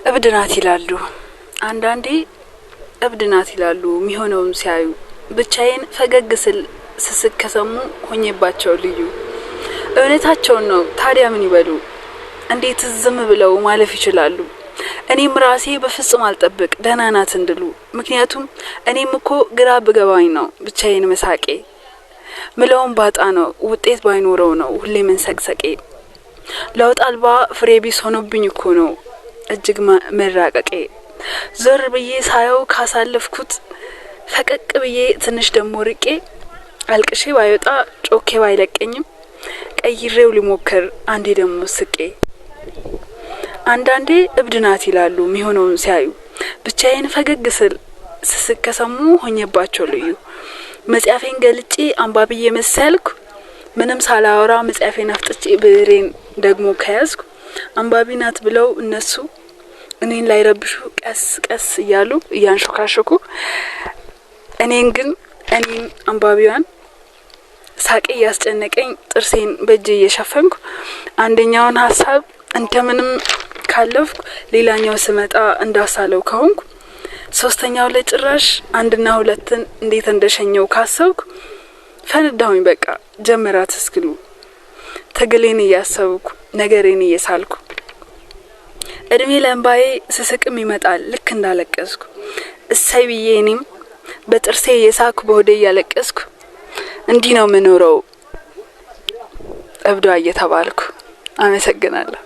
እብድናት ይላሉ አንዳንዴ እብድናት ይላሉ የሚሆነውን ሲያዩ ብቻዬን ፈገግ ስል ስስቅ ከሰሙ ሆኜባቸው ልዩ እውነታቸውን ነው ታዲያ ምን ይበሉ እንዴት ዝም ብለው ማለፍ ይችላሉ እኔም ራሴ በፍጹም አልጠብቅ ደህና ናት እንድሉ ምክንያቱም እኔም እኮ ግራ በገባኝ ነው ብቻዬን መሳቄ ምለውም ባጣ ነው ውጤት ባይኖረው ነው ሁሌ መንሰቅሰቄ ለውጥ አልባ ፍሬ ቢስ ሆኖብኝ እኮ ነው እጅግ መራቀቄ ዞር ብዬ ሳየው ካሳለፍኩት ፈቀቅ ብዬ ትንሽ ደሞ ርቄ አልቅሼ ባይወጣ ጮኬ ባይለቀኝም ቀይሬው ሊሞክር አንዴ ደሞ ስቄ አንዳንዴ እብድናት ይላሉ የሚሆነውን ሲያዩ ብቻዬን ፈገግ ስል ስስቅ ከሰሙ ሆኜባቸው ልዩ መጽሐፌን ገልጬ አንባብዬ መሰልኩ ምንም ሳላወራ መጽሐፌን አፍጥጬ ብሬን ደግሞ ከያዝኩ አንባቢ ናት ብለው እነሱ እኔን ላይ ረብሹ ቀስ ቀስ እያሉ እያንሾካሾኩ እኔን አንባቢዋን ሳቄ ያስጨነቀኝ ጥርሴን በእጄ እየሸፈንኩ አንደኛውን ሐሳብ እንደምንም ካለፍኩ ሌላኛው ስመጣ እንዳሳለው ከሆንኩ ሶስተኛው ላይ ጭራሽ አንድና ሁለትን እንዴት እንደሸኘው ካሰብኩ ፈነዳሁኝ በቃ ጀመራት እስክሉ ተገሌን ያሰብኩ ነገሬን እየሳልኩ እድሜ ለምባዬ ስስቅም ይመጣል ልክ እንዳለቀስኩ እሰይ ብዬ እኔም በጥርሴ የሳኩ በሆዴ ያለቀስኩ እንዲህ ነው ምኖረው እብዷ እየተባልኩ አመሰግናለሁ